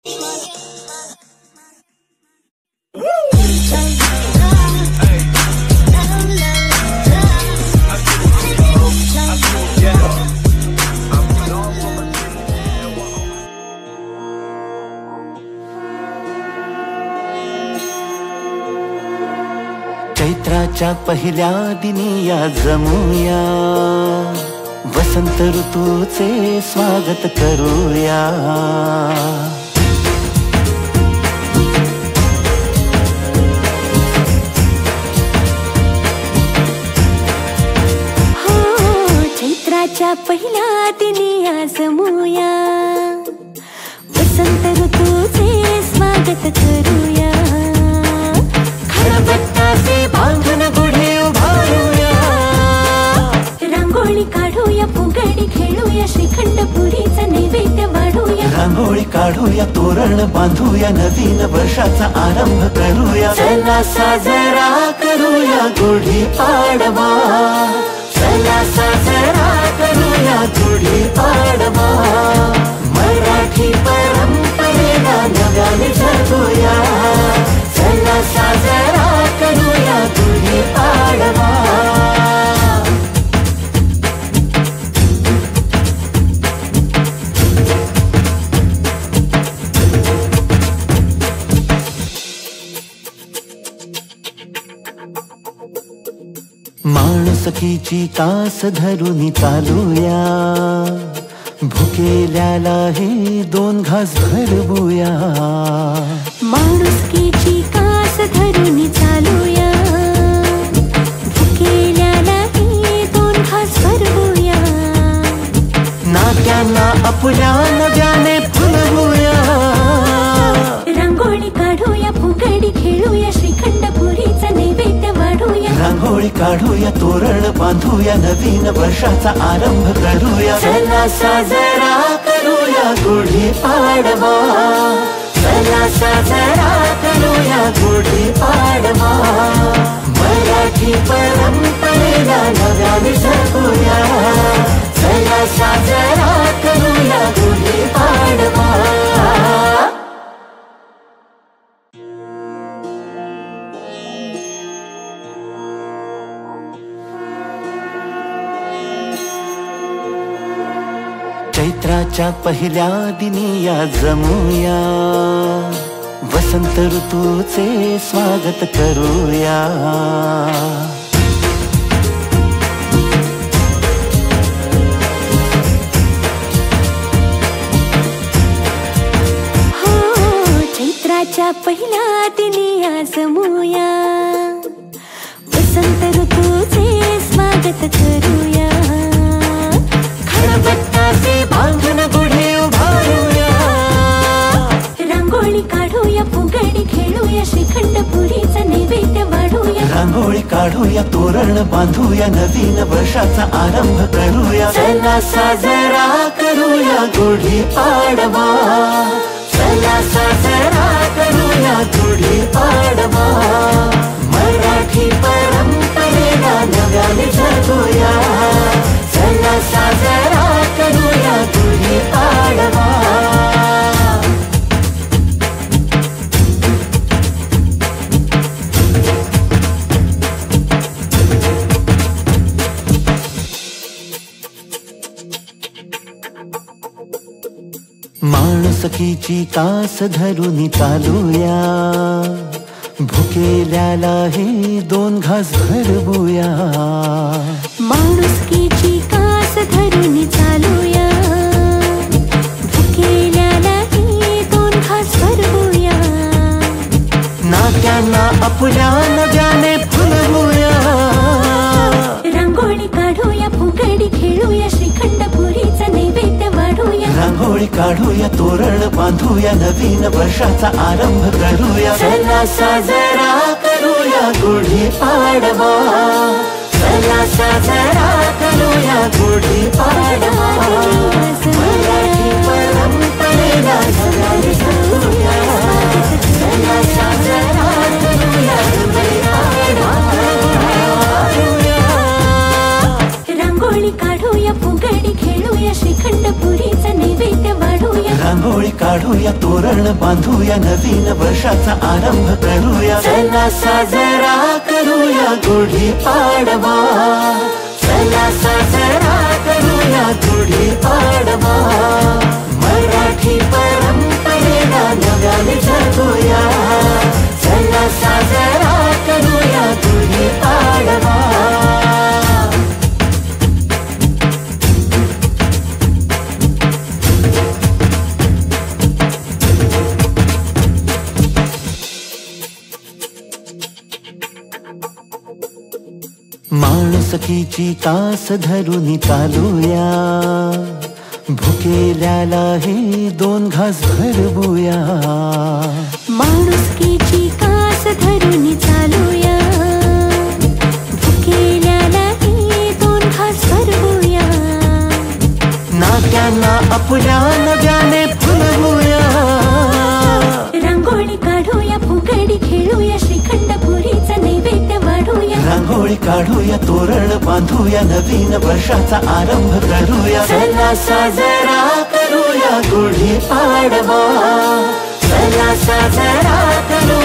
चैत्राच्या पहिल्या दिनी या जमूया, वसंत ऋतूचे स्वागत करूया. हो, चैत्राच्या पहिल्या दिनी या जमूया, वसंत ऋतूचे स्वागत करूया. खळबत्ताचे बांधून गुढी उभारूया, रांगोळी काढूया, फुगडी खेळूया, श्रीखंड पुरीचा नैवेद्य वाढूया. रांगोळी काढूया, तोरण बांधूया, नवीन वर्षाचा आरंभ करूया. चला साजरा करूया गुढी पाडवा, चला साजरा करूया गुढी पाडवा. मराठी परंपरेला नव्याने जगूया, चला साजरा करूया गुढी पाडवा. माणुसकीची कास धरून चालूया, भुकेल्याला हे दोन घास भरवूया. माणुसकीची कास धरून चालूया, भुकेल्याला हे दोन घास भरवूया. नात्यांना आपल्या नव्याने फुलवूया, रांगोळी काढूया, फुगडी खेळूया, श्रीखंड पुरीचा नैवेद्य वाढूया. रांगोळी काढूया, तोरण बांधूया, नवीन वर्षाचा आरंभ करूया. चला साजरा करूया गुढी पाडवा, चला साजरा करूया गुढी पाडवा. मराठी परंपरेला नव्याने जगूया, चला साजरा करूया गुढी पाडवा. चैत्राच्या पहिल्या दिनी या जमूया, वसंत ऋतूचे स्वागत करूया. हो, चैत्राच्या पहिल्या दिनी या जमूया, वसंत ऋतूचे स्वागत करूया. खळबत्ताचे बांधून गुढी उभारूया, रांगोळी काढूया, फुगडी खेळूया, श्रीखंड पुरीचा नैवेद्य वाढूया. रांगोळी काढूया, तोरण बांधूया, नवीन वर्षाचा आरंभ करूया. चला साजरा करूया गुढी पाडवा, चला साजरा करूया गुढी पाडवा. मराठी परंपरेला नव्याने जगूया, चला साजरा करूया गुढी पाडवा. माणुसकीची कास धरून चालूया, भुकेल्याला हे दोन घास भरवूया. माणुसकीची कास धरून चालूया, भुकेल्याला हे दोन घास भरवूया. नात्यांना आपल्या नव्याने फुलवूया, रांगोळी काढूया, फुगडी खेळूया, श्रीखंड पुरीचा नैवेद्य वाढूया. रांगोळी काढूया, तोरण बांधूया, नवीन वर्षाचा आरंभ करूया. चला साजरा करूया गुढी पाडवा, चला साजरा करूया गुढी पाडवा. मराठी परंपरेला नव्याने जगूया, चला साजरा करूया गुढी पाडवा. रांगोळी काढूया, फुगडी खेळूया, श्रीखंड पुरीचा नैवेद्य वाढूया. रांगोळी काढूया, तोरण तोरण बांधूया नवीन वर्षाचा आरंभ करूया चला साजरा करूया गुढी पाडवा चला साजरा करूया गुढी पाडवा मराठी परंपरेला नव्याने जगूया चला साजरा करूया गुढी पाडवा माणुसकीची कास धरून चालूया भुकेल्याला हे दोन घास भरवूया माणुसकीची कास धरून चालूया भुकेल्याला हे दोन घास भरवूया नात्यांना आपल्या नव्याने फुलवूया रांगोळी काढूया फुगडी खेळूया श्रीखंड पुरीचा नैवेद्य वाढूया रांगोळी काढूया तोरण बांधूया नवीन वर्षाचा आरंभ करूया चला साजरा करूया गुढी पाडवा चला साजरा करूया